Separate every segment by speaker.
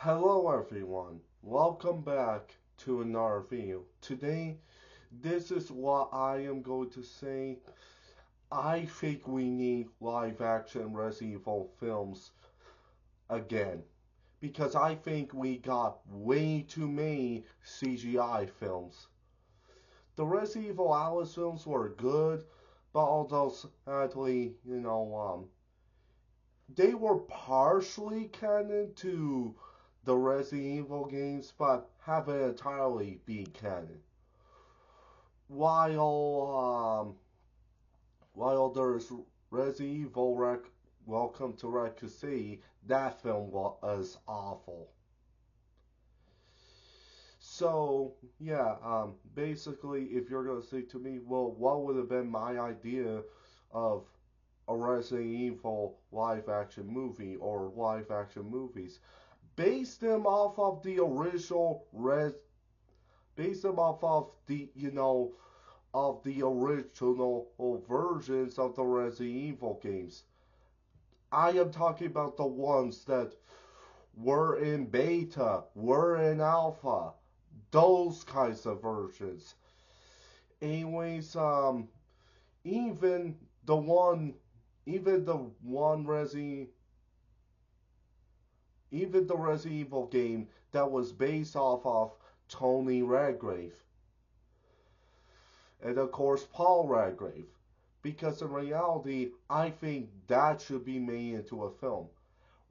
Speaker 1: Hello everyone, welcome back to another video. Today, this is what I am going to say. I think we need live action Resident Evil films again. Because I think we got way too many CGI films. The Resident Evil Alice films were good, but although sadly, they were partially canon to the Resident Evil games, but haven't entirely been canon. While while there's Resident Evil Welcome to Raccoon City, that film was awful. So yeah, basically, if you're gonna say to me, well, what would have been my idea of a Resident Evil live action movie or live action movies? Base them off of the original base them off of the original versions of the Resident Evil games. I am talking about the ones that were in beta, were in alpha, those kinds of versions. Anyways, even the one, even the one Resident even the Resident Evil game that was based off of Tony Redgrave. And of course, Paul Redgrave. Because in reality, I think that should be made into a film.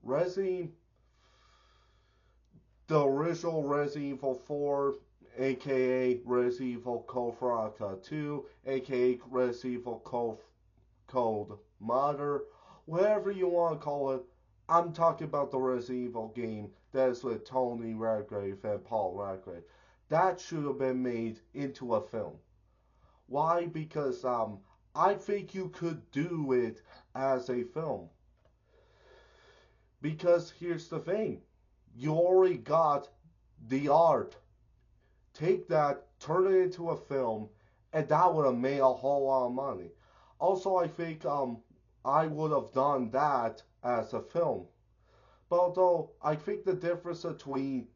Speaker 1: Resident, the original Resident Evil 4, aka Resident Evil Code Veronica 2, aka Resident Evil Code Mother, whatever you want to call it, I'm talking about the Resident Evil game that is with Tony Redgrave and Paul Redgrave. That should have been made into a film. Why? Because I think you could do it as a film. Because here's the thing, you already got the art. Take that, turn it into a film, and that would have made a whole lot of money. Also, I think I would have done that as a film. But although I think the difference between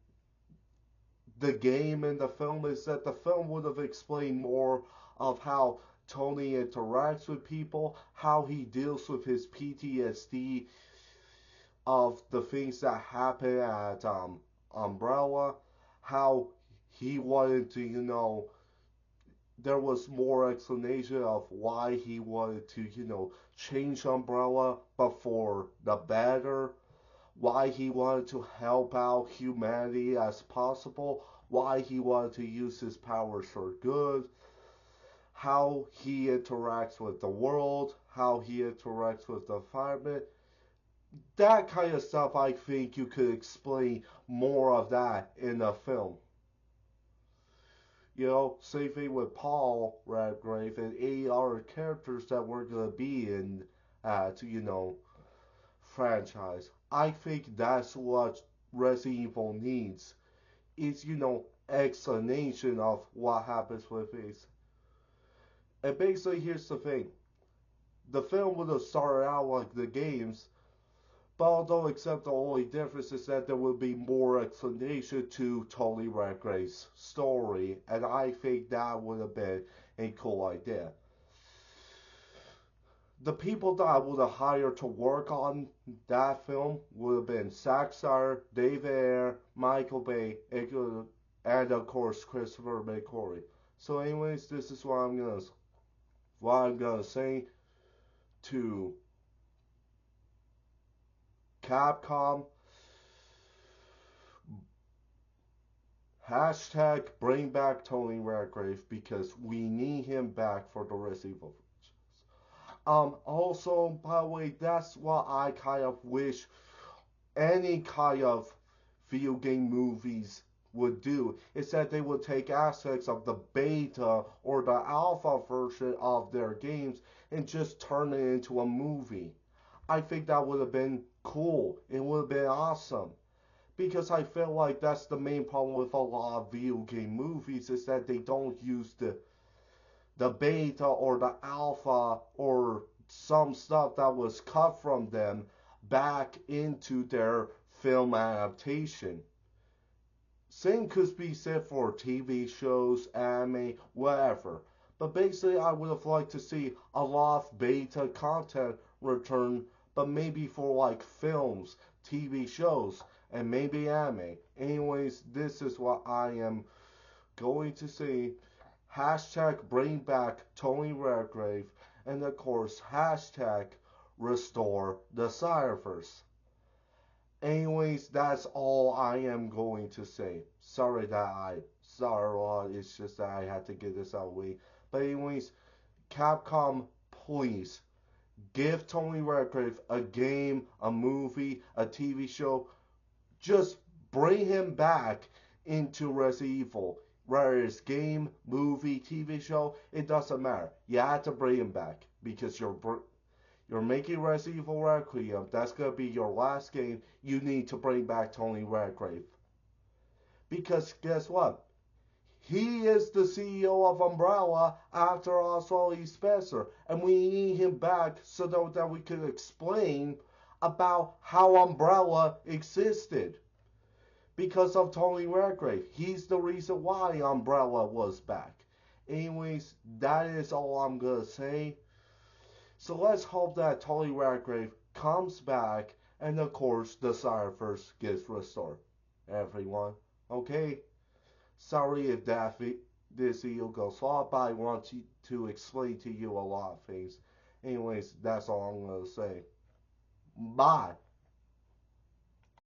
Speaker 1: the game and the film is that the film would have explained more of how Tony interacts with people, how he deals with his PTSD of the things that happen at Umbrella, how he wanted to, there was more explanation of why he wanted to, change Umbrella, but for the better. Why he wanted to help out humanity as possible. Why he wanted to use his powers for good. How he interacts with the world. How he interacts with the environment. That kind of stuff, I think you could explain more of that in a film. Same thing with Paul Redgrave and 8 other characters that were going to be in, franchise. I think that's what Resident Evil needs. Is, explanation of what happens with it. And basically, here's the thing. The film would have started out like the games, but although except the only difference is that there will be more explanation to Tony Redgrave's story, and I think that would have been a cool idea. The people that I would have hired to work on that film would have been Zack Snyder, David Ayer, Michael Bay, and of course Christopher McQuarrie. So, anyways, this is what I'm gonna say to Capcom. Hashtag bring back Tony Redgrave because we need him back for the Resident Evil. Also, by the way, that's what I kind of wish any kind of video game movies would do, is that they would take aspects of the beta or the alpha version of their games and just turn it into a movie. I think that would have been cool. It would have been awesome. Because I feel like that's the main problem with a lot of video game movies, is that they don't use the beta or the alpha or some stuff that was cut from them back into their film adaptation. Same could be said for TV shows, anime, whatever. But basically, I would have liked to see a lot of beta content return, but maybe for like films, TV shows, and maybe anime. Anyways, this is what I am going to say. Hashtag bring back Tony Redgrave, and of course, hashtag restore the Cyberverse. Anyways, that's all I am going to say. Sorry, it's just that I had to get this out of the way. But anyways, Capcom, please give Tony Redgrave a game, a movie, a TV show. Just bring him back into Resident Evil. Whether it's game, movie, TV show, it doesn't matter. You have to bring him back because you're making Resident Evil Requiem. That's gonna be your last game. You need to bring back Tony Redgrave because guess what? He is the CEO of Umbrella after Oswald Spencer, and we need him back so that we can explain about how Umbrella existed. Because of Tony Redgrave. He's the reason why Umbrella was back. Anyways, that is all I'm gonna say. So let's hope that Tony Redgrave comes back and of course the Cyberverse gets restored. Everyone, okay? Sorry if this video goes off, but I want to explain to you a lot of things. Anyways, that's all I'm gonna say. Bye.